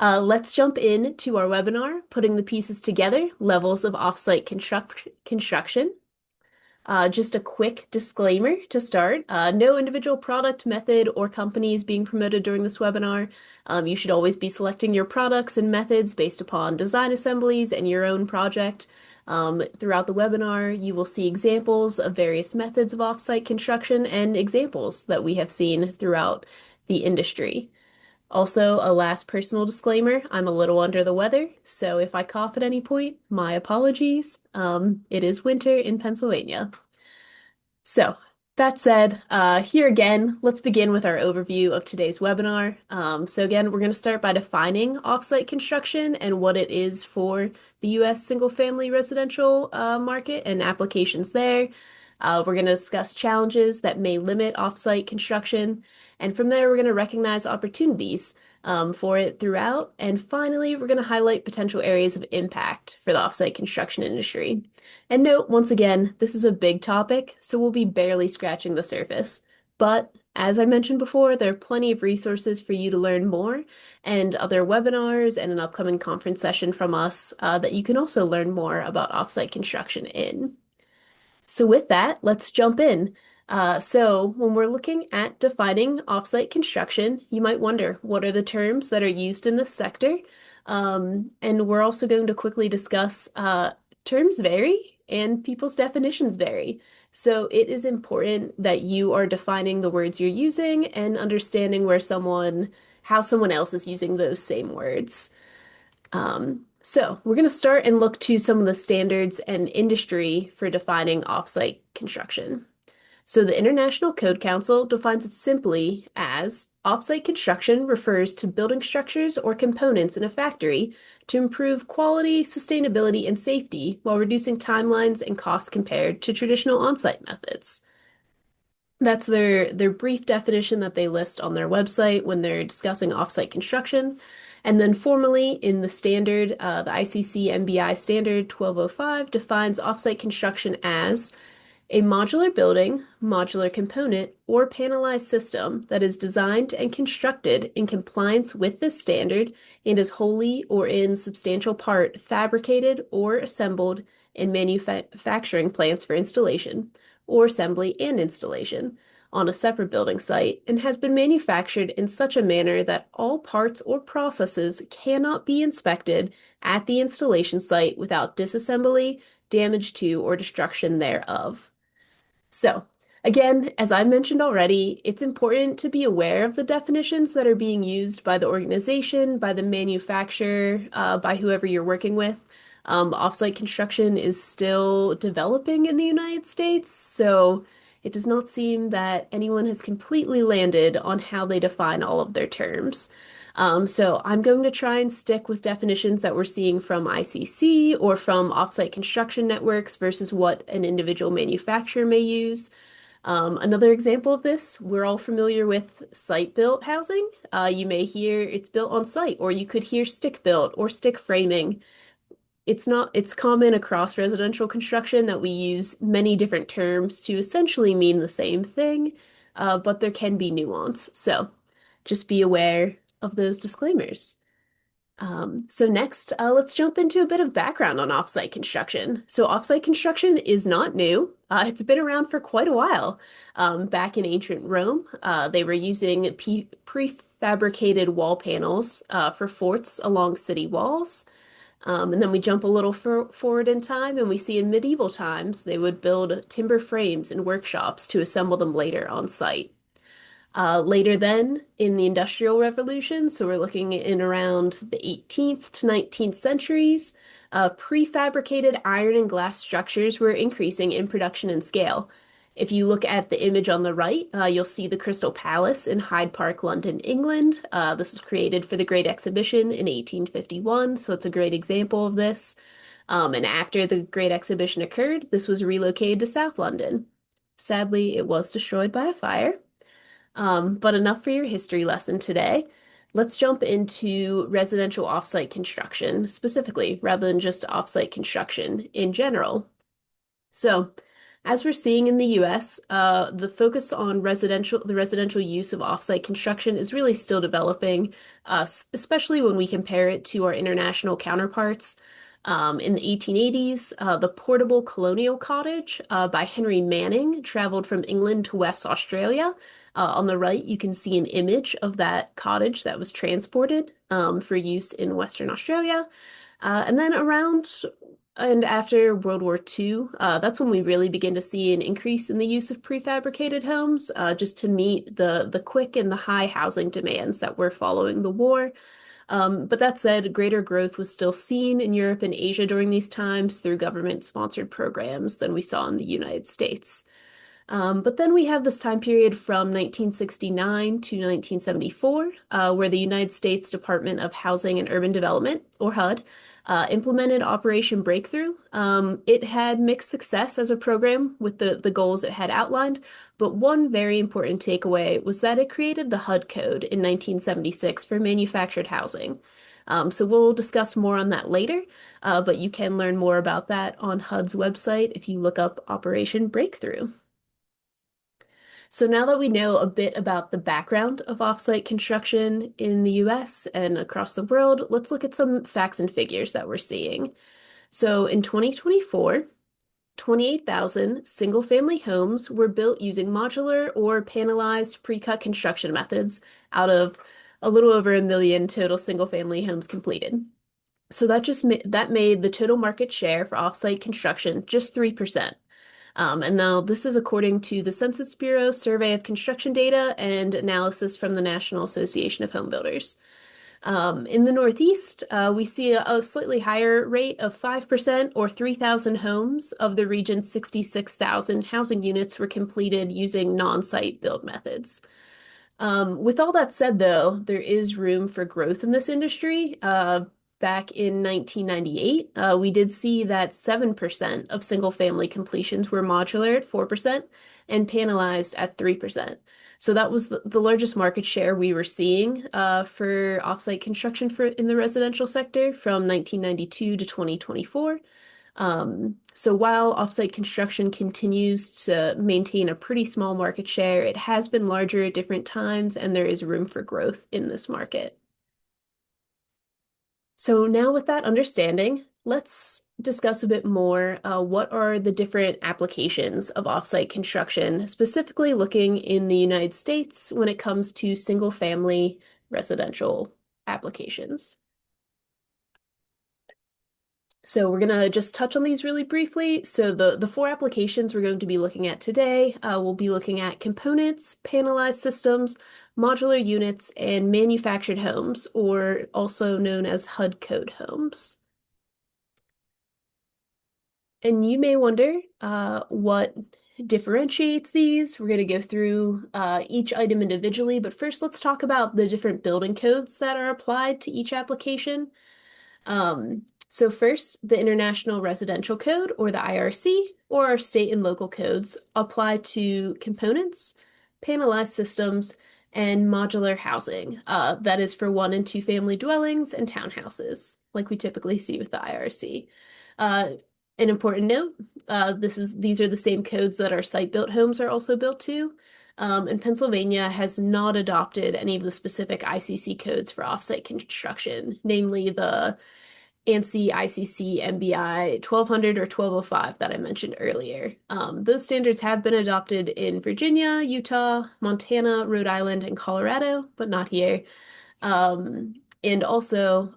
Let's jump into our webinar, Putting the Pieces Together, Levels of Offsite Construction. Just a quick disclaimer to start. No individual product, method, or company is being promoted during this webinar. You should always be selecting your products and methods based upon design assemblies and your own project. Throughout the webinar, you will see examples of various methods of offsite construction and examples that we have seen throughout the industry. Also, a last personal disclaimer, I'm a little under the weather, so if I cough at any point, my apologies. It is winter in Pennsylvania. So, that said, here again, let's begin with our overview of today's webinar. So again, we're going to start by defining offsite construction and what it is for the U.S. single-family residential market and applications there. We're going to discuss challenges that may limit offsite construction, and from there, we're going to recognize opportunities for it throughout. And finally, we're going to highlight potential areas of impact for the offsite construction industry. And note, once again, this is a big topic, so we'll be barely scratching the surface. But as I mentioned before, there are plenty of resources for you to learn more, and other webinars and an upcoming conference session from us that you can also learn more about offsite construction in. So with that, let's jump in. So when we're looking at defining offsite construction, you might wonder, what are the terms that are used in this sector? And we're also going to quickly discuss terms vary and people's definitions vary. So it is important that you are defining the words you're using and understanding how someone else is using those same words. So we're going to start and look to some of the standards and industry for defining offsite construction. So the International Code Council defines it simply as offsite construction refers to building structures or components in a factory to improve quality, sustainability, and safety while reducing timelines and costs compared to traditional on-site methods. That's their brief definition that they list on their website when they're discussing offsite construction. And then formally in the standard, the ICC MBI standard 1205 defines offsite construction as a modular building, modular component, or panelized system that is designed and constructed in compliance with this standard and is wholly or in substantial part fabricated or assembled in manufacturing plants for installation or assembly and installation on a separate building site and has been manufactured in such a manner that all parts or processes cannot be inspected at the installation site without disassembly, damage to, or destruction thereof. So, again, as I mentioned already, it's important to be aware of the definitions that are being used by the organization, by the manufacturer, by whoever you're working with. Offsite construction is still developing in the United States, so it does not seem that anyone has completely landed on how they define all of their terms. So I'm going to try and stick with definitions that we're seeing from ICC or from offsite construction networks versus what an individual manufacturer may use. Another example of this, we're all familiar with site-built housing. You may hear it's built on site, or you could hear stick-built or stick framing. It's common across residential construction that we use many different terms to essentially mean the same thing, but there can be nuance. So just be aware of those disclaimers. So next, let's jump into a bit of background on offsite construction. So offsite construction is not new. It's been around for quite a while. Back in ancient Rome, they were using prefabricated wall panels for forts along city walls. And then we jump a little forward in time and we see in medieval times they would build timber frames in workshops to assemble them later on site. Later then, in the Industrial Revolution, so we're looking in around the 18th to 19th centuries, prefabricated iron and glass structures were increasing in production and scale. If you look at the image on the right, you'll see the Crystal Palace in Hyde Park, London, England. This was created for the Great Exhibition in 1851, so it's a great example of this. And after the Great Exhibition occurred, this was relocated to South London. Sadly, it was destroyed by a fire. But enough for your history lesson today. Let's jump into residential offsite construction specifically, rather than just offsite construction in general. So, As we're seeing in the US, the focus on the residential use of offsite construction is really still developing, especially when we compare it to our international counterparts. In the 1880s, the portable colonial cottage by Henry Manning traveled from England to West Australia. On the right, you can see an image of that cottage that was transported for use in Western Australia. And then around and after World War II, that's when we really begin to see an increase in the use of prefabricated homes, just to meet the quick and the high housing demands that were following the war. But that said, greater growth was still seen in Europe and Asia during these times through government-sponsored programs than we saw in the United States. But then we have this time period from 1969 to 1974, where the United States Department of Housing and Urban Development, or HUD, implemented Operation Breakthrough. It had mixed success as a program with the goals it had outlined, but one very important takeaway was that it created the HUD Code in 1976 for manufactured housing. So we'll discuss more on that later, but you can learn more about that on HUD's website if you look up Operation Breakthrough. So now that we know a bit about the background of offsite construction in the US and across the world, let's look at some facts and figures that we're seeing. So in 2024, 28,000 single-family homes were built using modular or panelized pre-cut construction methods out of a little over a million total single-family homes completed. So that made the total market share for offsite construction just 3%. And now this is according to the Census Bureau survey of construction data and analysis from the National Association of Home Builders. In the Northeast, we see a slightly higher rate of 5% or 3,000 homes of the region's 66,000 housing units were completed using non-site build methods. With all that said, though, there is room for growth in this industry. Back in 1998, we did see that 7% of single-family completions were modular at 4% and panelized at 3%. So that was the largest market share we were seeing for offsite construction in the residential sector from 1992 to 2024. So while offsite construction continues to maintain a pretty small market share, it has been larger at different times, and there is room for growth in this market. So now with that understanding, let's discuss a bit more what are the different applications of offsite construction, specifically looking in the United States when it comes to single-family residential applications. So we're going to just touch on these really briefly. So the four applications we're going to be looking at today, we'll be looking at components, panelized systems, modular units, and manufactured homes, or also known as HUD code homes. And you may wonder what differentiates these. We're going to go through each item individually, but first let's talk about the different building codes that are applied to each application. So first, the International Residential Code, or the IRC, or our state and local codes apply to components, panelized systems, and modular housing. That is for 1- and 2-family dwellings and townhouses, like we typically see with the IRC. An important note, these are the same codes that our site-built homes are also built to. And Pennsylvania has not adopted any of the specific ICC codes for offsite construction, namely the ANSI ICC MBI 1200 or 1205 that I mentioned earlier. Those standards have been adopted in Virginia, Utah, Montana, Rhode Island, and Colorado, but not here. And also,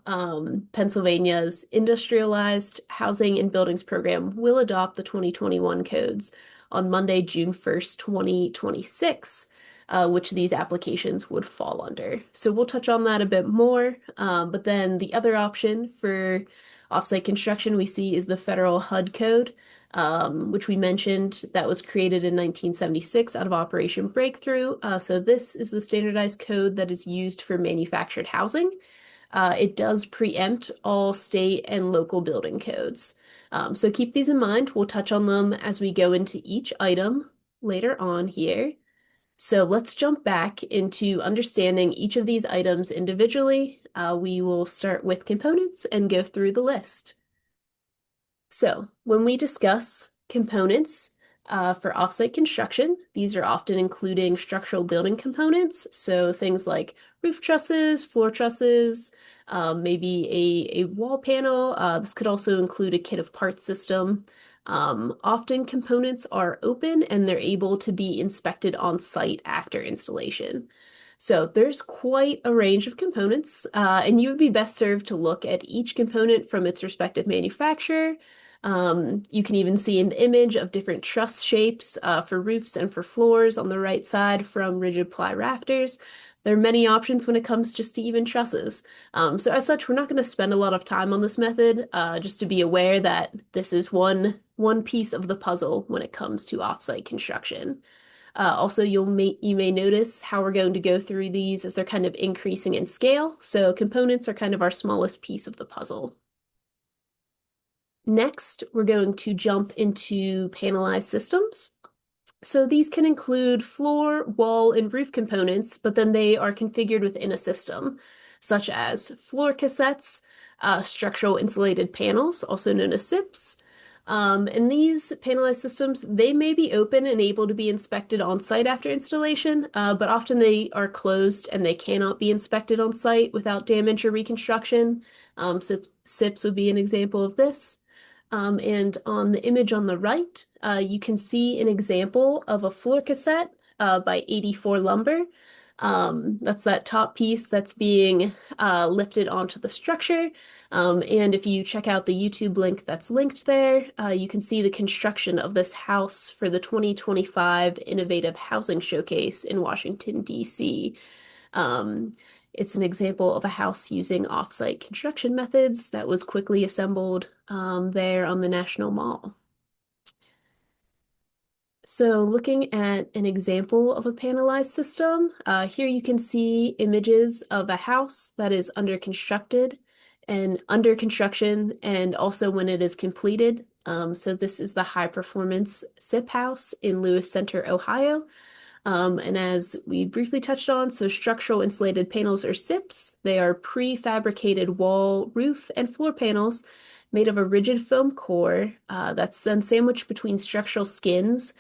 Pennsylvania's Industrialized Housing and Buildings Program will adopt the 2021 codes on Monday, June 1st, 2026. Which these applications would fall under. So we'll touch on that a bit more. But then the other option for offsite construction we see is the federal HUD code, which we mentioned that was created in 1976 out of Operation Breakthrough. So this is the standardized code that is used for manufactured housing. It does preempt all state and local building codes. So keep these in mind. We'll touch on them as we go into each item later on here. So let's jump back into understanding each of these items individually. We will start with components and go through the list. So when we discuss components, For offsite construction, these are often including structural building components, so things like roof trusses, floor trusses, maybe a wall panel. This could also include a kit of parts system. Often components are open and they're able to be inspected on site after installation. So there's quite a range of components, and you would be best served to look at each component from its respective manufacturer. You can even see an image of different truss shapes for roofs and for floors on the right side from rigid ply rafters. There are many options when it comes just to even trusses. So as such, we're not going to spend a lot of time on this method, just to be aware that this is one piece of the puzzle when it comes to offsite construction. Also, you may notice how we're going to go through these as they're kind of increasing in scale. So components are kind of our smallest piece of the puzzle. Next, we're going to jump into panelized systems. So these can include floor, wall, and roof components, but then they are configured within a system, such as floor cassettes, structural insulated panels, also known as SIPs. And these panelized systems, they may be open and able to be inspected on site after installation, but often they are closed and they cannot be inspected on site without damage or reconstruction. So SIPs would be an example of this. And on the image on the right, you can see an example of a floor cassette by 84 Lumber. That's that top piece that's being lifted onto the structure. And if you check out the YouTube link that's linked there, you can see the construction of this house for the 2025 Innovative Housing Showcase in Washington, D.C. It's an example of a house using offsite construction methods that was quickly assembled there on the National Mall. So looking at an example of a panelized system, here you can see images of a house that is under construction and also when it is completed. So this is the high performance SIP house in Lewis Center, Ohio. And as we briefly touched on, so structural insulated panels or SIPs, they are prefabricated wall, roof, and floor panels made of a rigid foam core that's then sandwiched between structural skins.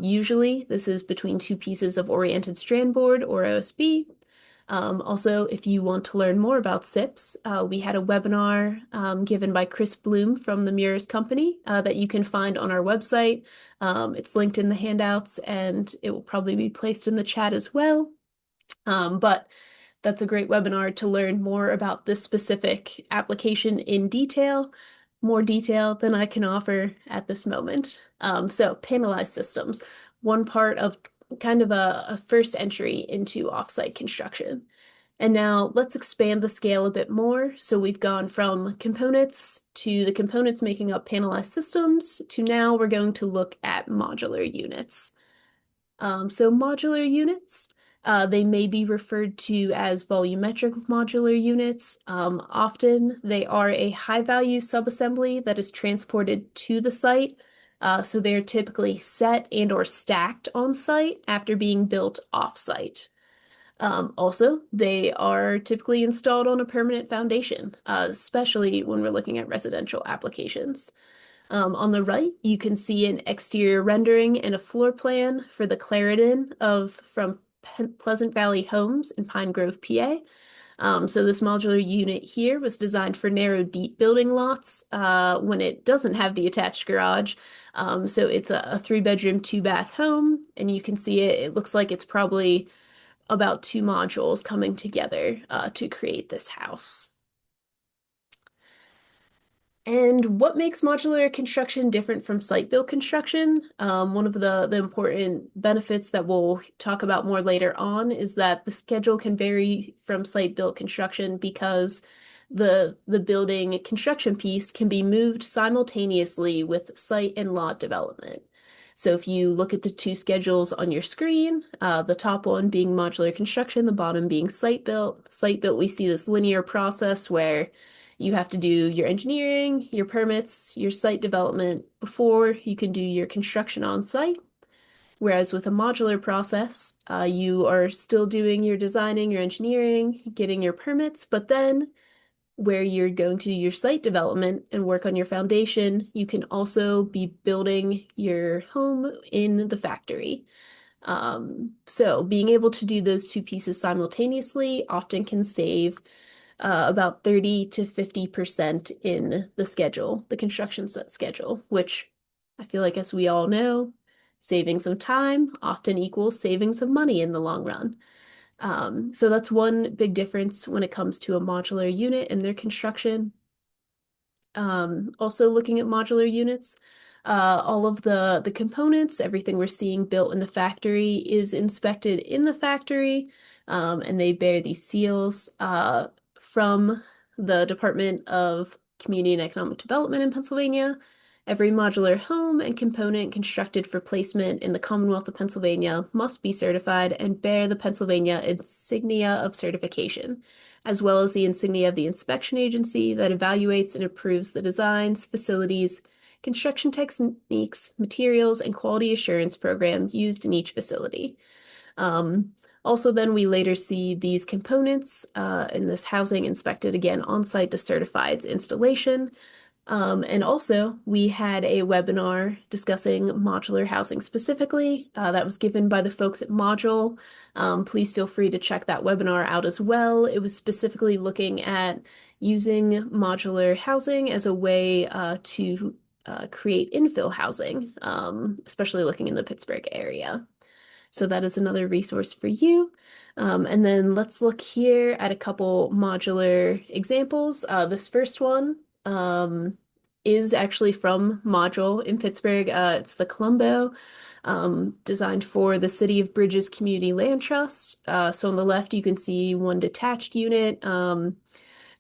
Usually, this is between two pieces of oriented strand board or OSB. Also, if you want to learn more about SIPs, we had a webinar given by Chris Bloom from the Mirrors Company that you can find on our website. It's linked in the handouts and it will probably be placed in the chat as well. But that's a great webinar to learn more about this specific application in detail, more detail than I can offer at this moment. So panelized systems, one part of kind of a first entry into offsite construction. And now let's expand the scale a bit more. So we've gone from components to the components making up panelized systems to now we're going to look at modular units. So modular units, they may be referred to as volumetric modular units. Often they are a high-value subassembly that is transported to the site. So they're typically set and or stacked on site after being built off-site. Also, they are typically installed on a permanent foundation, especially when we're looking at residential applications. On the right, you can see an exterior rendering and a floor plan for the Clarendon from Pleasant Valley Homes in Pine Grove, PA. So this modular unit here was designed for narrow, deep building lots when it doesn't have the attached garage. So it's a 3-bedroom, 2-bath home, and you can see it. It looks like it's probably about 2 modules coming together to create this house. And what makes modular construction different from site-built construction? One of the important benefits that we'll talk about more later on is that the schedule can vary from site-built construction because the building construction piece can be moved simultaneously with site and lot development. So if you look at the 2 schedules on your screen, the top one being modular construction, the bottom being site-built. Site-built, we see this linear process where you have to do your engineering, your permits, your site development before you can do your construction on site. Whereas with a modular process, you are still doing your designing, your engineering, getting your permits, but then where you're going to do your site development and work on your foundation, you can also be building your home in the factory. So being able to do those two pieces simultaneously often can save about 30 to 50% in the schedule, the construction set schedule, which I feel like, as we all know, saving some time often equals saving some money in the long run. So that's one big difference when it comes to a modular unit and their construction. Also looking at modular units, all of the components, everything we're seeing built in the factory is inspected in the factory, and they bear these seals from the Department of Community and Economic Development in Pennsylvania. Every modular home and component constructed for placement in the Commonwealth of Pennsylvania must be certified and bear the Pennsylvania insignia of certification, as well as the insignia of the inspection agency that evaluates and approves the designs, facilities, construction techniques, materials, and quality assurance program used in each facility. Um, Also, then we later see these components in this housing inspected again on site to certify its installation. And also, we had a webinar discussing modular housing specifically. That was given by the folks at Module. Please feel free to check that webinar out as well. It was specifically looking at using modular housing as a way to create infill housing, especially looking in the Pittsburgh area. So that is another resource for you. And then let's look here at a couple modular examples. This first one is actually from Module in Pittsburgh. It's the Colombo, designed for the City of Bridges Community Land Trust. So on the left, you can see one detached unit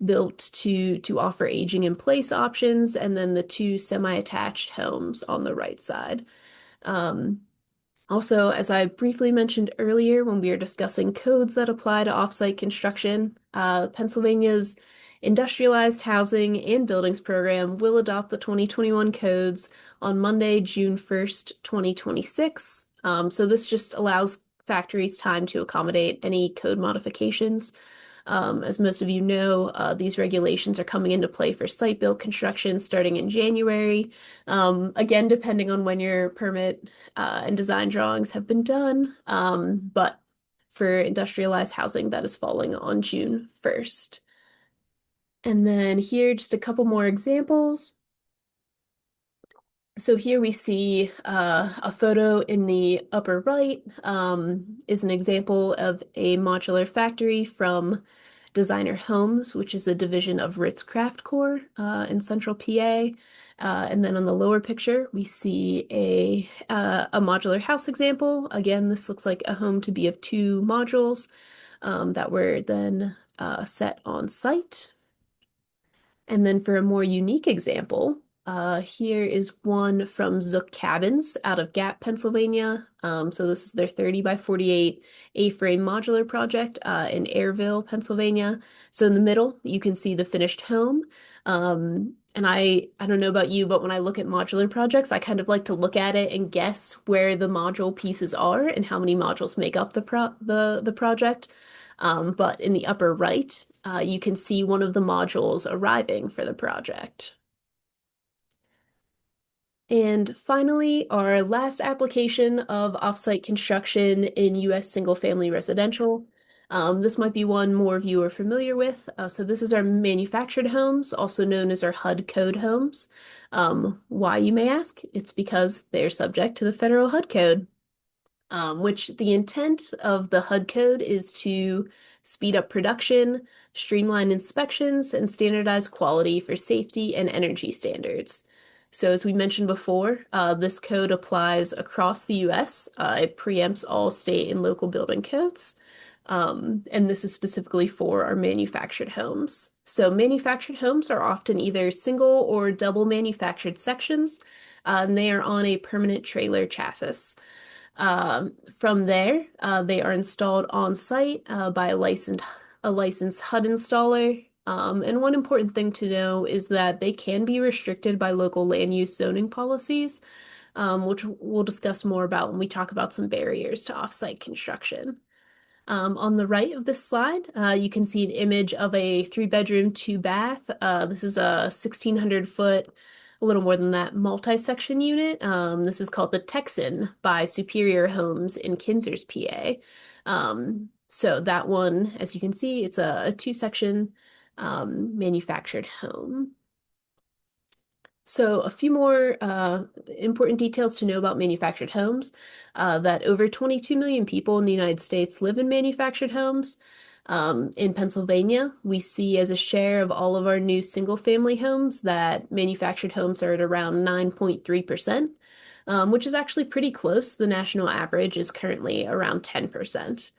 built to offer aging in place options, and then the two semi-attached homes on the right side. Also, as I briefly mentioned earlier when we were discussing codes that apply to offsite construction, Pennsylvania's Industrialized Housing and Buildings Program will adopt the 2021 codes on Monday, June 1st, 2026. So this just allows factories time to accommodate any code modifications. As most of you know, these regulations are coming into play for site-built construction starting in January. Again, depending on when your permit and design drawings have been done. But for industrialized housing, that is falling on June 1st. And then here, just a couple more examples. So here we see a photo in the upper right is an example of a modular factory from Designer Homes, which is a division of Ritz Craft Corps in central PA. And then on the lower picture, we see a modular house example. Again, this looks like a home to be of two modules that were then set on site. And then for a more unique example, here is one from Zook Cabins out of Gap, Pennsylvania. So this is their 30 by 48 A-frame modular project in Airville, Pennsylvania. So in the middle, you can see the finished home. And I don't know about you, but when I look at modular projects, I kind of like to look at it and guess where the module pieces are and how many modules make up the project. But in the upper right, you can see one of the modules arriving for the project. And finally, our last application of offsite construction in U.S. single-family residential. This might be one more of you are familiar with. So this is our manufactured homes, also known as our HUD code homes. Why, you may ask? It's because they're subject to the federal HUD code. Which the intent of the HUD code is to speed up production, streamline inspections, and standardize quality for safety and energy standards. So as we mentioned before, this code applies across the US. It preempts all state and local building codes. And this is specifically for our manufactured homes. So manufactured homes are often either single or double manufactured sections, and they are on a permanent trailer chassis. From there, they are installed on site by a licensed HUD installer. And one important thing to know is that they can be restricted by local land use zoning policies, which we'll discuss more about when we talk about some barriers to offsite construction. On the right of this slide, you can see an image of a 3-bedroom, 2-bath. This is a 1,600 foot, a little more than that, multi-section unit. This is called the Texan by Superior Homes in Kinzers, PA. So that one, as you can see, it's a 2-section manufactured home. So a few more important details to know about manufactured homes, that over 22 million people in the United States live in manufactured homes. In Pennsylvania, we see as a share of all of our new single-family homes that manufactured homes are at around 9.3%, which is actually pretty close. The national average is currently around 10%.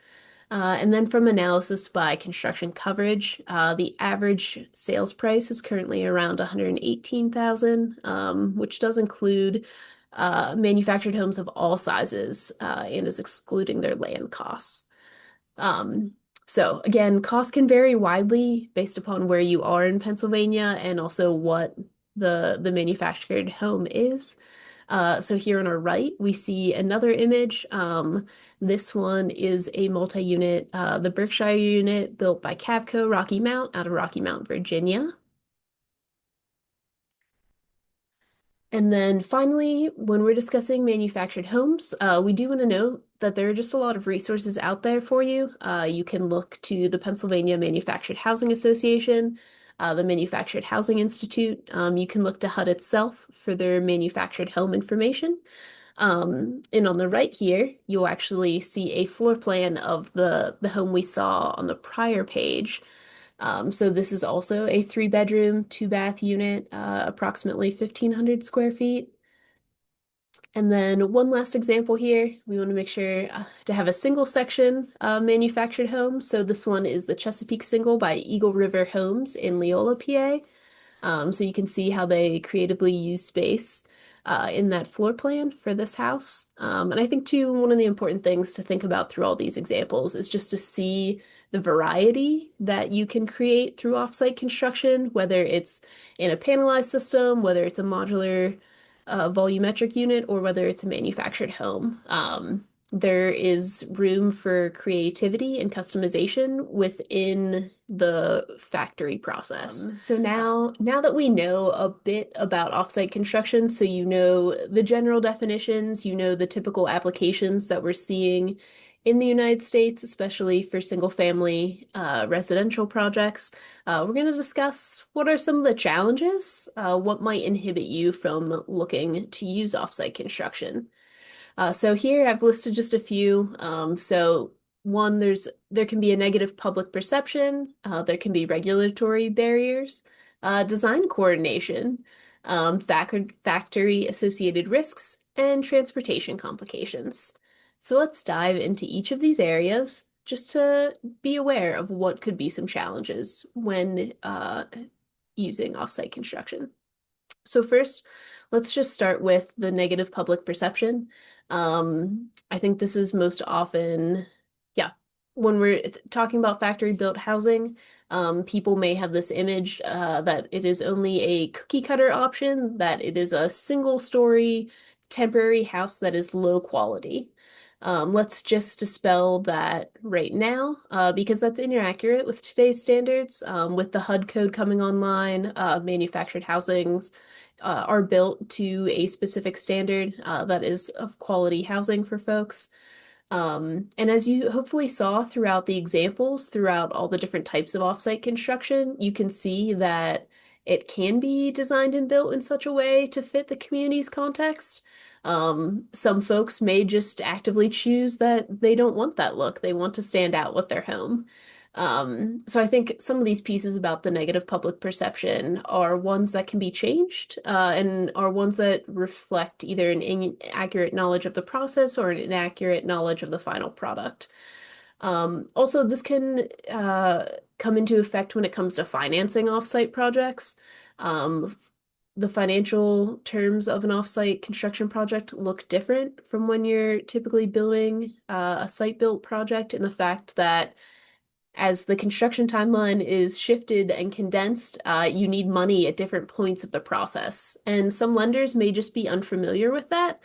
And then from analysis by construction coverage, the average sales price is currently around 118,000, which does include manufactured homes of all sizes and is excluding their land costs. Um, so again, costs can vary widely based upon where you are in Pennsylvania and also what the manufactured home is. So here on our right, we see another image. This one is a multi-unit, the Berkshire unit built by Cavco Rocky Mount out of Rocky Mount, Virginia. And then finally, when we're discussing manufactured homes, we do want to note that there are just a lot of resources out there for you. You can look to the Pennsylvania Manufactured Housing Association, the Manufactured Housing Institute. You can look to HUD itself for their manufactured home information. And on the right here, you'll actually see a floor plan of the home we saw on the prior page. So this is also a 3-bedroom, 2-bath unit, approximately 1,500 square feet. And then one last example here, we want to make sure to have a single section manufactured home. So this one is the Chesapeake Single by Eagle River Homes in Leola, PA. So you can see how they creatively use space in that floor plan for this house. And I think too, one of the important things to think about through all these examples is just to see the variety that you can create through offsite construction, whether it's in a panelized system, whether it's a modular volumetric unit, or whether it's a manufactured home. There is room for creativity and customization within the factory process. So now that we know a bit about offsite construction, so you know the general definitions, you know the typical applications that we're seeing in the United States, especially for single-family residential projects, we're going to discuss what are some of the challenges, what might inhibit you from looking to use offsite construction. So here I've listed just a few. So one, there can be a negative public perception, there can be regulatory barriers, design coordination, factory associated risks, and transportation complications. So let's dive into each of these areas just to be aware of what could be some challenges when using offsite construction. So first, let's just start with the negative public perception. I think this is most often, yeah, when we're talking about factory-built housing, people may have this image that it is only a cookie cutter option, that it is a single-story temporary house that is low quality. Let's just dispel that right now, because that's inaccurate with today's standards. With the HUD code coming online, manufactured housings are built to a specific standard that is of quality housing for folks. And as you hopefully saw throughout the examples, throughout all the different types of offsite construction, you can see that it can be designed and built in such a way to fit the community's context. Some folks may just actively choose that they don't want that look. They want to stand out with their home. So I think some of these pieces about the negative public perception are ones that can be changed, and are ones that reflect either an inaccurate knowledge of the process or an inaccurate knowledge of the final product. Also, this can come into effect when it comes to financing offsite projects. The financial terms of an offsite construction project look different from when you're typically building a site-built project, in the fact that as the construction timeline is shifted and condensed, you need money at different points of the process. And some lenders may just be unfamiliar with that.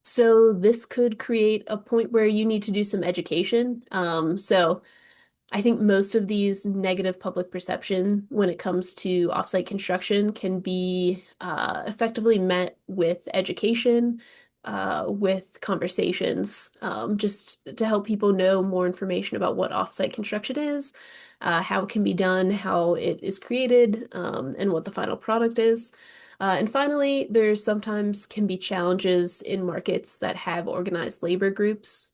So this could create a point where you need to do some education. So I think most of these negative public perception when it comes to offsite construction can be effectively met with education, with conversations, just to help people know more information about what offsite construction is, how it can be done, how it is created, and what the final product is. And finally, there sometimes can be challenges in markets that have organized labor groups.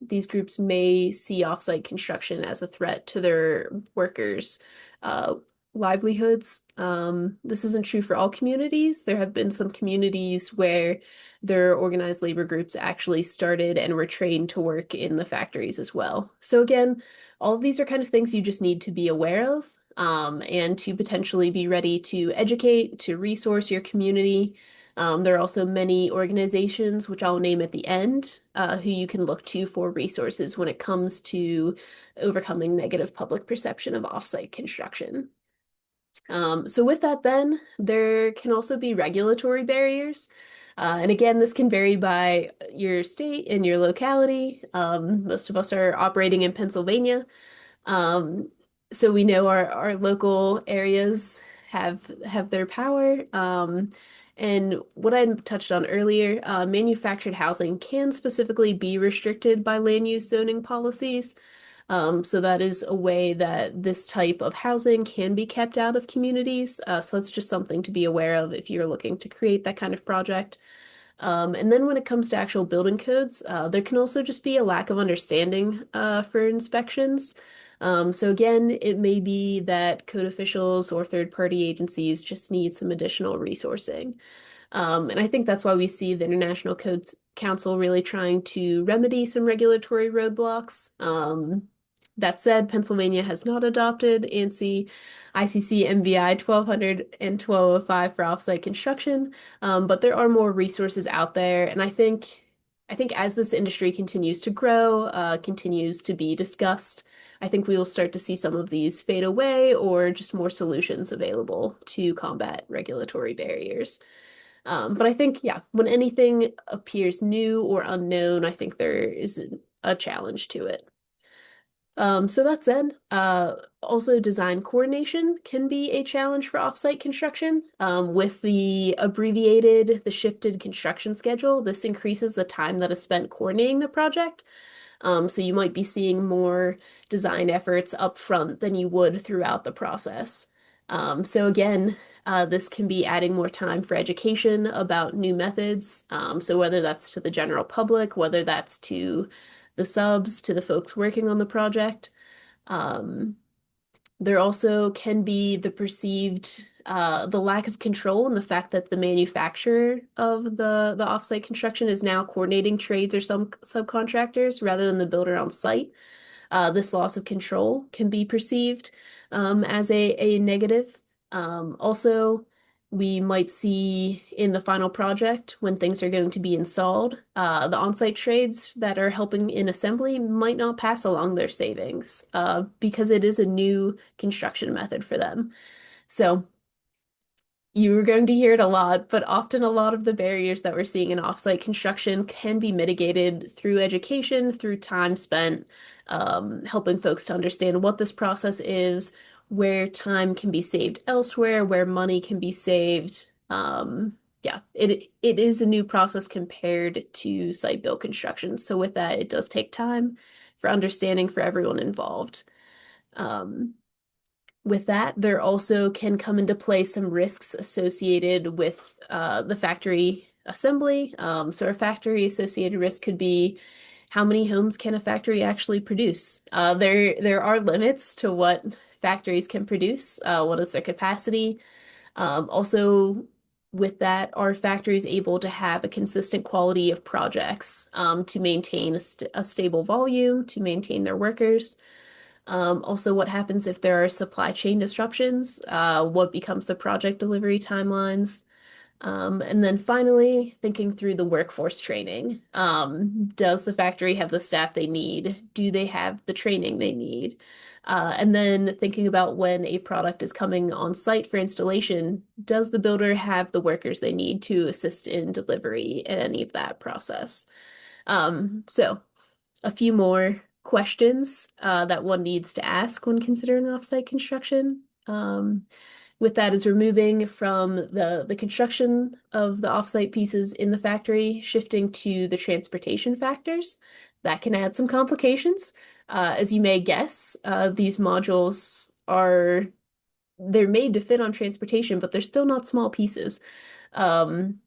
These groups may see offsite construction as a threat to their workers' uh, livelihoods. This isn't true for all communities. There have been some communities where their organized labor groups actually started and were trained to work in the factories as well. So again, all of these are kind of things you just need to be aware of, and to potentially be ready to educate, to resource your community. There are also many organizations, which I'll name at the end, who you can look to for resources when it comes to overcoming negative public perception of offsite construction. So with that, then, there can also be regulatory barriers. And again, this can vary by your state and your locality. Most of us are operating in Pennsylvania. Um, so we know our local areas have their power. And what I touched on earlier, manufactured housing can specifically be restricted by land use zoning policies. So that is a way that this type of housing can be kept out of communities. So that's just something to be aware of if you're looking to create that kind of project. And then when it comes to actual building codes, there can also just be a lack of understanding for inspections. So again, it may be that code officials or third-party agencies just need some additional resourcing. And I think that's why we see the International Codes Council really trying to remedy some regulatory roadblocks. That said, Pennsylvania has not adopted ANSI ICC MVI 1200 and 1205 for offsite construction, but there are more resources out there, and I think as this industry continues to grow, continues to be discussed, I think we will start to see some of these fade away or just more solutions available to combat regulatory barriers. But I think, yeah, when anything appears new or unknown, I think there is a challenge to it. So that said, also design coordination can be a challenge for offsite construction. With the shifted construction schedule, this increases the time that is spent coordinating the project. So you might be seeing more design efforts up front than you would throughout the process. So again, this can be adding more time for education about new methods. So whether that's to the general public, whether that's to the subs, to the folks working on the project. Um, there also can be the perceived the lack of control and the fact that the manufacturer of the offsite construction is now coordinating trades or some subcontractors rather than the builder on site. This loss of control can be perceived as a negative. Also, we might see in the final project when things are going to be installed, the on-site trades that are helping in assembly might not pass along their savings because it is a new construction method for them. So you're going to hear it a lot, but often a lot of the barriers that we're seeing in offsite construction can be mitigated through education, through time spent, helping folks to understand what this process is, where time can be saved elsewhere, where money can be saved. Yeah, it is a new process compared to site built construction. So with that, it does take time for understanding for everyone involved. Um, with that, there also can come into play some risks associated with the factory assembly. So a factory associated risk could be how many homes can a factory actually produce? There are limits to what factories can produce. What is their capacity? Also, with that, are factories able to have a consistent quality of projects to maintain a stable volume, to maintain their workers? Also, what happens if there are supply chain disruptions? What becomes the project delivery timelines? And then finally, thinking through the workforce training. Does the factory have the staff they need? Do they have the training they need? And then thinking about when a product is coming on site for installation, does the builder have the workers they need to assist in delivery and any of that process? So a few more questions that one needs to ask when considering offsite construction. With that is removing from the construction of the offsite pieces in the factory, shifting to the transportation factors. That can add some complications. As you may guess, these modules they're made to fit on transportation, but they're still not small pieces. Um,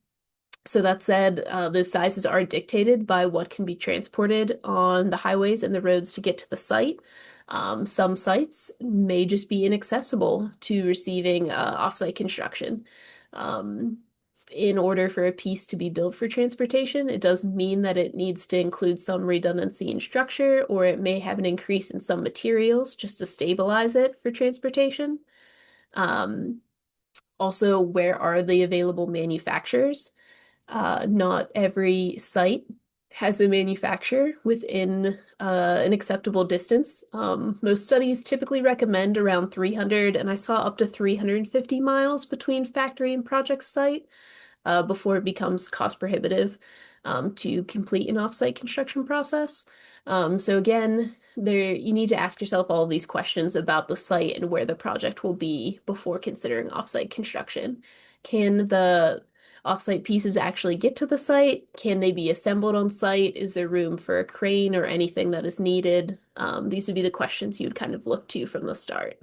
so that said, those sizes are dictated by what can be transported on the highways and the roads to get to the site. Some sites may just be inaccessible to receiving offsite construction. Um, in order for a piece to be built for transportation, it does mean that it needs to include some redundancy in structure, or it may have an increase in some materials just to stabilize it for transportation. Um, Also, where are the available manufacturers? Not every site has a manufacturer within an acceptable distance. Most studies typically recommend around 300, and I saw up to 350 miles between factory and project site before it becomes cost prohibitive to complete an offsite construction process. So again, there you need to ask yourself all of these questions about the site and where the project will be before considering offsite construction. Can the offsite pieces actually get to the site? Can they be assembled on site? Is there room for a crane or anything that is needed? These would be the questions you'd kind of look to from the start.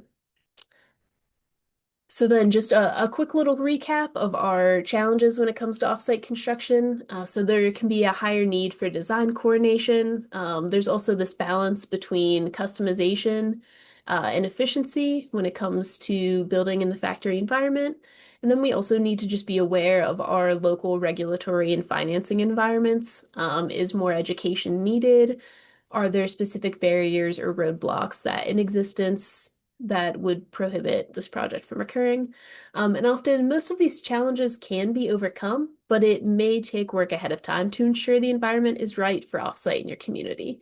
So then just a quick little recap of our challenges when it comes to offsite construction. So there can be a higher need for design coordination. There's also this balance between customization and efficiency when it comes to building in the factory environment. And then we also need to just be aware of our local regulatory and financing environments. Is more education needed? Are there specific barriers or roadblocks that in existence that would prohibit this project from occurring? And often, most of these challenges can be overcome, but it may take work ahead of time to ensure the environment is right for offsite in your community.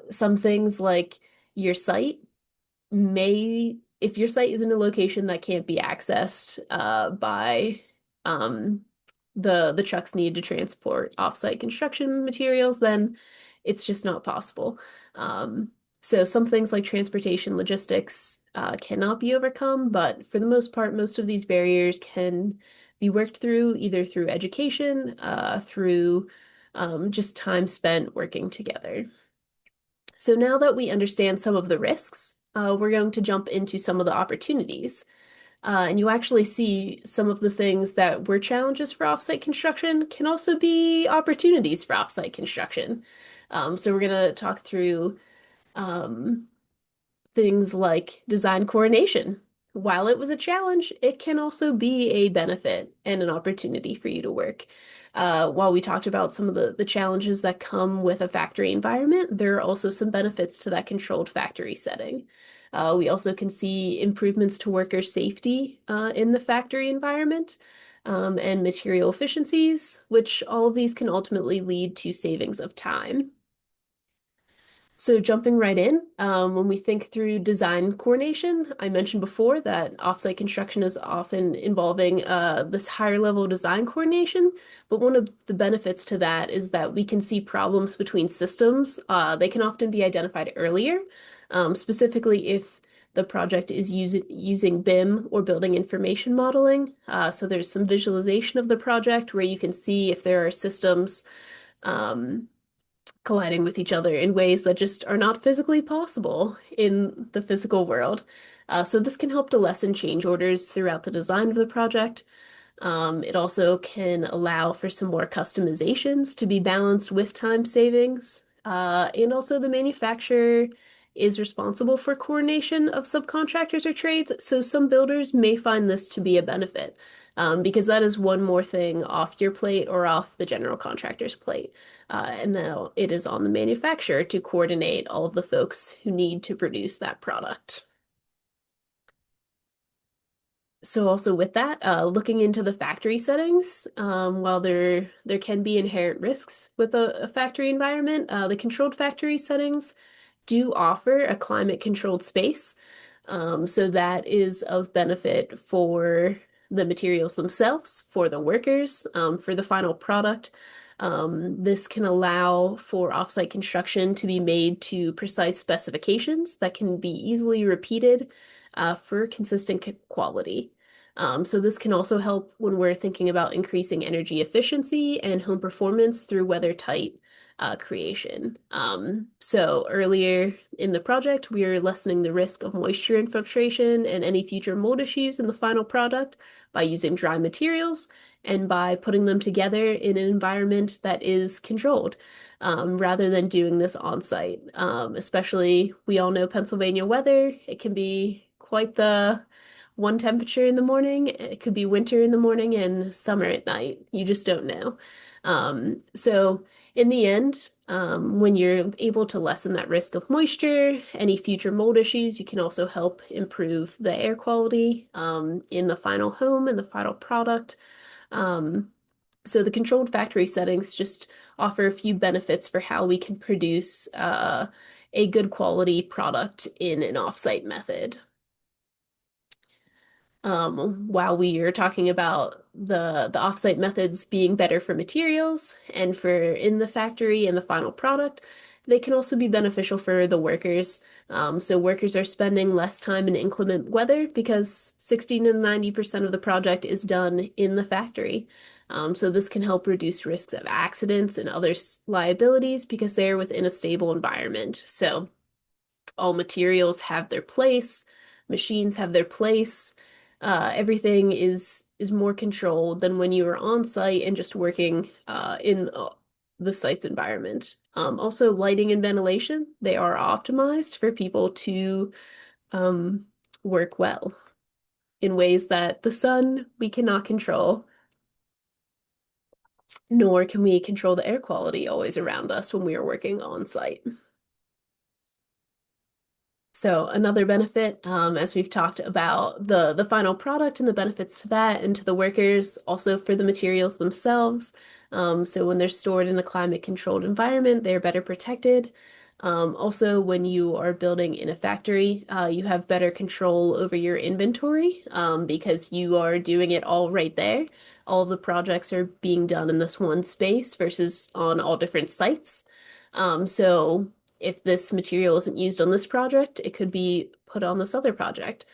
Some things like your site if your site is in a location that can't be accessed by um, the trucks need to transport offsite construction materials, then it's just not possible. So some things like transportation logistics cannot be overcome, but for the most part, most of these barriers can be worked through either through education, through just time spent working together. So now that we understand some of the risks, we're going to jump into some of the opportunities. And you actually see some of the things that were challenges for offsite construction can also be opportunities for offsite construction. So we're going to talk through um, things like design coordination. While it was a challenge, it can also be a benefit and an opportunity for you to work. While we talked about some of the challenges that come with a factory environment, there are also some benefits to that controlled factory setting. We also can see improvements to worker safety in the factory environment and material efficiencies, which all of these can ultimately lead to savings of time. So jumping right in, when we think through design coordination, I mentioned before that offsite construction is often involving this higher level design coordination, but one of the benefits to that is that we can see problems between systems. They can often be identified earlier, specifically if the project is using BIM or building information modeling. So there's some visualization of the project where you can see if there are systems um, colliding with each other in ways that just are not physically possible in the physical world. So this can help to lessen change orders throughout the design of the project. It also can allow for some more customizations to be balanced with time savings. And also the manufacturer is responsible for coordination of subcontractors or trades, so some builders may find this to be a benefit, because that is one more thing off your plate or off the general contractor's plate. And now it is on the manufacturer to coordinate all of the folks who need to produce that product. So also with that, looking into the factory settings, while there can be inherent risks with a factory environment, the controlled factory settings do offer a climate controlled space. So that is of benefit for the materials themselves, for the workers, for the final product. This can allow for offsite construction to be made to precise specifications that can be easily repeated for consistent quality. So this can also help when we're thinking about increasing energy efficiency and home performance through weather-tight creation. So earlier in the project, we are lessening the risk of moisture infiltration and any future mold issues in the final product by using dry materials and by putting them together in an environment that is controlled, rather than doing this on site. Especially, we all know Pennsylvania weather. It can be quite the one temperature in the morning. It could be winter in the morning and summer at night. You just don't know. So in the end, when you're able to lessen that risk of moisture, any future mold issues, you can also help improve the air quality in the final home and the final product. Um, so the controlled factory settings just offer a few benefits for how we can produce a good quality product in an offsite method. While we are talking about the offsite methods being better for materials and for in the factory and the final product, they can also be beneficial for the workers. So workers are spending less time in inclement weather because 60 to 90% of the project is done in the factory. So this can help reduce risks of accidents and other liabilities because they're within a stable environment. So all materials have their place, machines have their place. Everything is more controlled than when you are on site and just working in the site's environment. Also, lighting and ventilation, they are optimized for people to um, work well in ways that the sun we cannot control, nor can we control the air quality always around us when we are working on site. So another benefit, as we've talked about the final product and the benefits to that and to the workers, also for the materials themselves. So when they're stored in a climate controlled environment, they're better protected. Also, when you are building in a factory, you have better control over your inventory, because you are doing it all right there. All the projects are being done in this one space versus on all different sites. So if this material isn't used on this project, it could be put on this other project.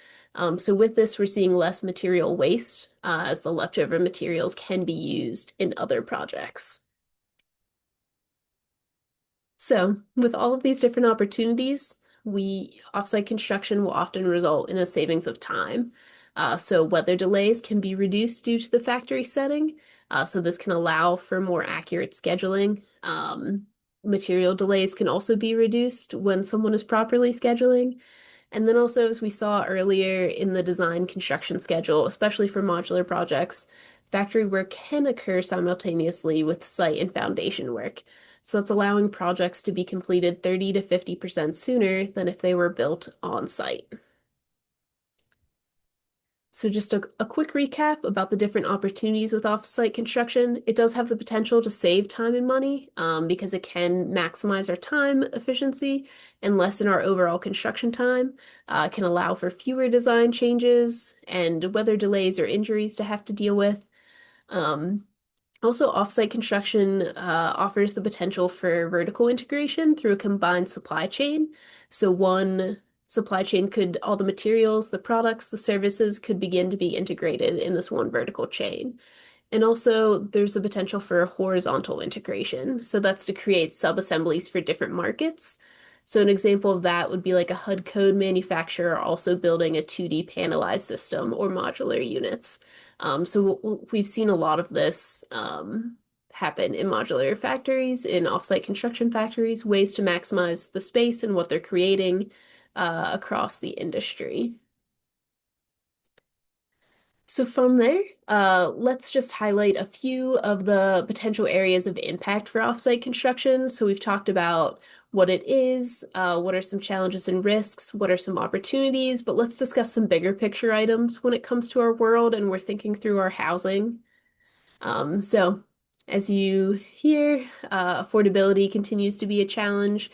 So with this, we're seeing less material waste, as the leftover materials can be used in other projects. So with all of these different opportunities, offsite construction will often result in a savings of time. So weather delays can be reduced due to the factory setting. So this can allow for more accurate scheduling. Material delays can also be reduced when someone is properly scheduling. And then also, as we saw earlier in the design construction schedule, especially for modular projects, factory work can occur simultaneously with site and foundation work. So that's allowing projects to be completed 30 to 50% sooner than if they were built on site. So just a quick recap about the different opportunities with off-site construction. It does have the potential to save time and money, because it can maximize our time efficiency and lessen our overall construction time. It can allow for fewer design changes and weather delays or injuries to have to deal with. Um, Also, offsite construction offers the potential for vertical integration through a combined supply chain. So one supply chain could, all the materials, the products, the services could begin to be integrated in this one vertical chain. And also, there's the potential for horizontal integration. So that's to create sub-assemblies for different markets. So an example of that would be like a HUD code manufacturer also building a 2D panelized system or modular units. So we've seen a lot of this happen in modular factories, in offsite construction factories, ways to maximize the space and what they're creating across the industry. So from there, let's just highlight a few of the potential areas of impact for offsite construction. So we've talked about what it is, what are some challenges and risks, what are some opportunities, but let's discuss some bigger picture items when it comes to our world and we're thinking through our housing. So, as you hear, affordability continues to be a challenge.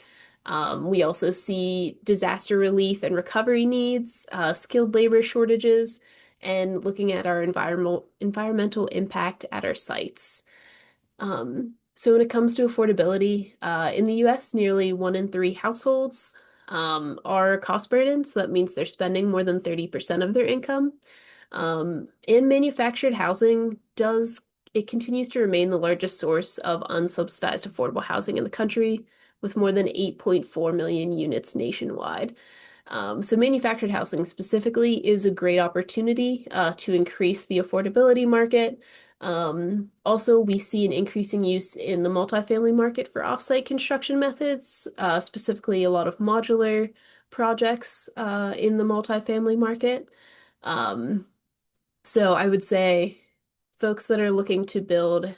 We also see disaster relief and recovery needs, skilled labor shortages, and looking at our environmental impact at our sites. So when it comes to affordability, in the US, nearly 1 in 3 households are cost burdened, so that means they're spending more than 30% of their income. In manufactured housing it continues to remain the largest source of unsubsidized affordable housing in the country, with more than 8.4 million units nationwide. So manufactured housing specifically is a great opportunity to increase the affordability market. Also, we see an increasing use in the multifamily market for offsite construction methods, specifically a lot of modular projects in the multifamily market. Um, so I would say folks that are looking to build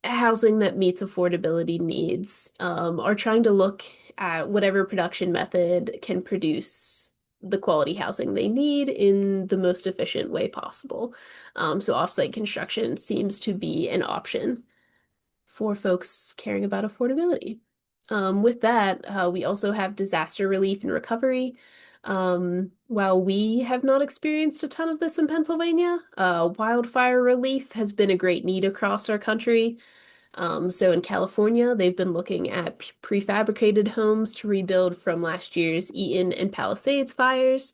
housing that meets affordability needs are trying to look at whatever production method can produce the quality housing they need in the most efficient way possible. So offsite construction seems to be an option for folks caring about affordability. With that, we also have disaster relief and recovery. While we have not experienced a ton of this in Pennsylvania, wildfire relief has been a great need across our country. So in California, they've been looking at prefabricated homes to rebuild from last year's Eaton and Palisades fires.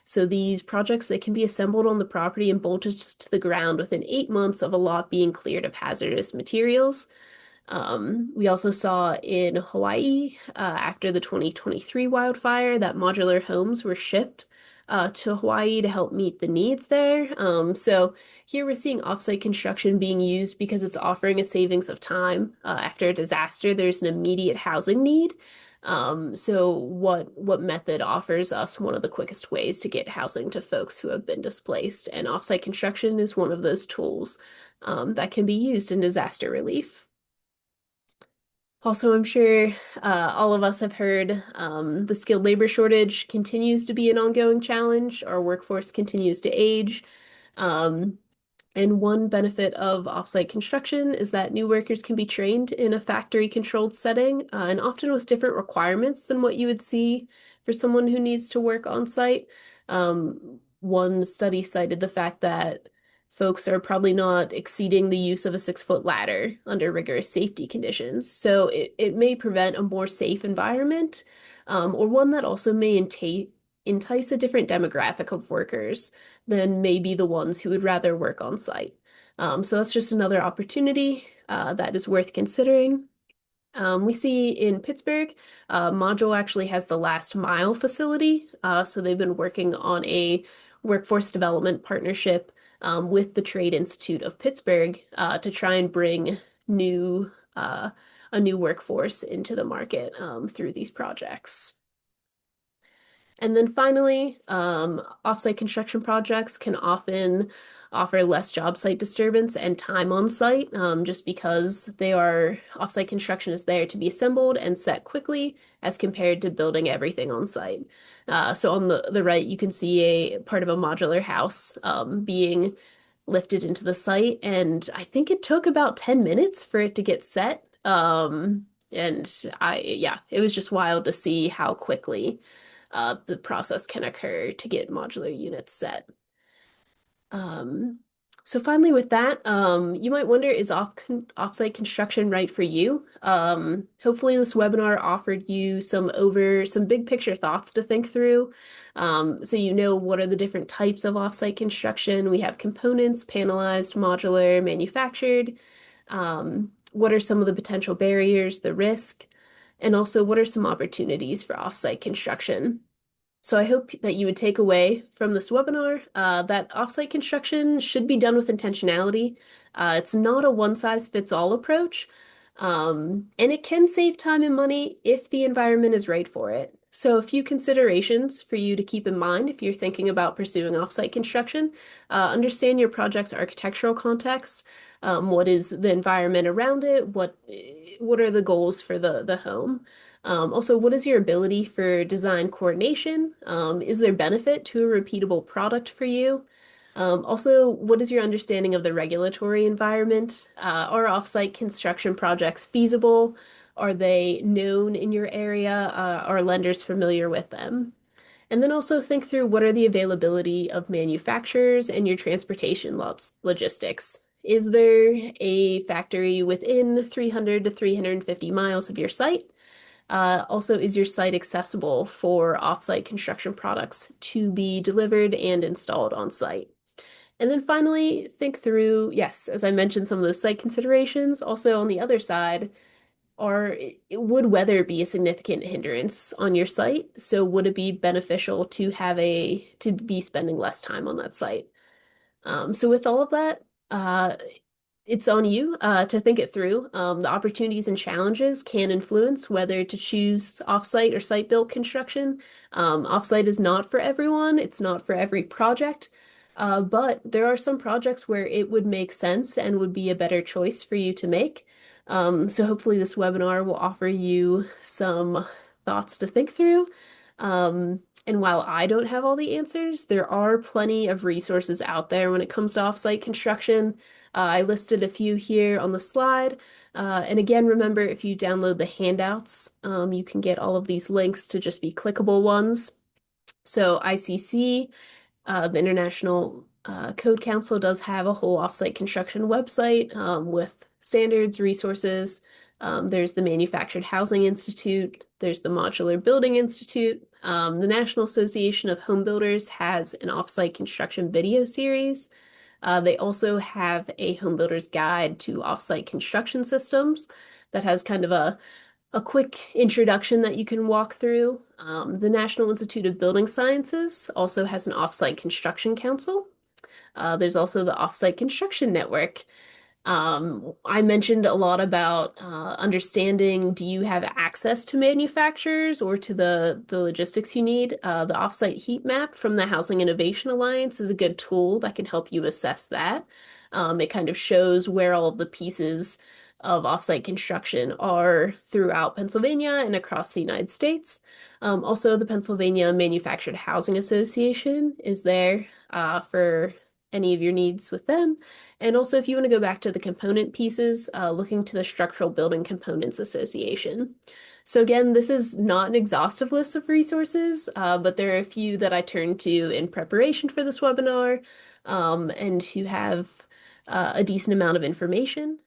So these projects, they can be assembled on the property and bolted to the ground within 8 months of a lot being cleared of hazardous materials. We also saw in Hawaii, after the 2023 wildfire, that modular homes were shipped to Hawaii to help meet the needs there. So here we're seeing offsite construction being used because it's offering a savings of time. After a disaster, there's an immediate housing need. So what method offers us one of the quickest ways to get housing to folks who have been displaced? And offsite construction is one of those tools that can be used in disaster relief. Also, I'm sure all of us have heard the skilled labor shortage continues to be an ongoing challenge. Our workforce continues to age. Um, and one benefit of offsite construction is that new workers can be trained in a factory-controlled setting, and often with different requirements than what you would see for someone who needs to work on site. One study cited the fact that folks are probably not exceeding the use of a 6-foot ladder under rigorous safety conditions. So it may prevent a more safe environment, or one that also may entice a different demographic of workers than maybe the ones who would rather work on site. So that's just another opportunity that is worth considering. We see in Pittsburgh, Module actually has the last mile facility. So they've been working on a workforce development partnership with the Trade Institute of Pittsburgh to try and bring a new workforce into the market through these projects. And then finally, offsite construction projects can often offer less job site disturbance and time on site, just because offsite construction is there to be assembled and set quickly as compared to building everything on site. So on the right, you can see a part of a modular house being lifted into the site, and I think it took about 10 minutes for it to get set. Yeah, it was just wild to see how quickly the process can occur to get modular units set. Um, so finally with that, you might wonder, is offsite construction right for you? Hopefully this webinar offered you some big picture thoughts to think through. So you know what are the different types of offsite construction. We have components, panelized, modular, manufactured. What are some of the potential barriers, the risk, and also what are some opportunities for offsite construction? So I hope that you would take away from this webinar that offsite construction should be done with intentionality. It's not a one-size-fits-all approach, and it can save time and money if the environment is right for it. So, a few considerations for you to keep in mind if you're thinking about pursuing offsite construction. Understand your project's architectural context. What is the environment around it? What are the goals for the home? Also, what is your ability for design coordination? Is there benefit to a repeatable product for you? Also, what is your understanding of the regulatory environment? Are offsite construction projects feasible? Are they known in your area? Are lenders familiar with them? And then also think through what are the availability of manufacturers and your transportation logistics. Is there a factory within 300 to 350 miles of your site? Also, is your site accessible for offsite construction products to be delivered and installed on site? And then finally, think through, yes, as I mentioned, some of those site considerations. Also, on the other side, would weather be a significant hindrance on your site? So would it be beneficial to be spending less time on that site? So with all of that, it's on you to think it through. The opportunities and challenges can influence whether to choose offsite or site-built construction. Offsite is not for everyone. It's not for every project. But there are some projects where it would make sense and would be a better choice for you to make. So hopefully this webinar will offer you some thoughts to think through. And while I don't have all the answers, there are plenty of resources out there when it comes to offsite construction. I listed a few here on the slide. And again, remember, if you download the handouts, you can get all of these links to just be clickable ones. So ICC, the International Code Council, does have a whole offsite construction website with standards, resources. There's the Manufactured Housing Institute. There's the Modular Building Institute. The National Association of Home Builders has an offsite construction video series. They also have a home builder's guide to offsite construction systems that has kind of a quick introduction that you can walk through. The National Institute of Building Sciences also has an offsite construction council. There's also the Offsite Construction Network. I mentioned a lot about understanding, do you have access to manufacturers or to the logistics you need? The offsite heat map from the Housing Innovation Alliance is a good tool that can help you assess that. It kind of shows where all of the pieces of offsite construction are throughout Pennsylvania and across the United States. Also, the Pennsylvania Manufactured Housing Association is there for any of your needs with them. And also, if you want to go back to the component pieces, looking to the Structural Building Components Association. So again, this is not an exhaustive list of resources, but there are a few that I turned to in preparation for this webinar, and who have a decent amount of information.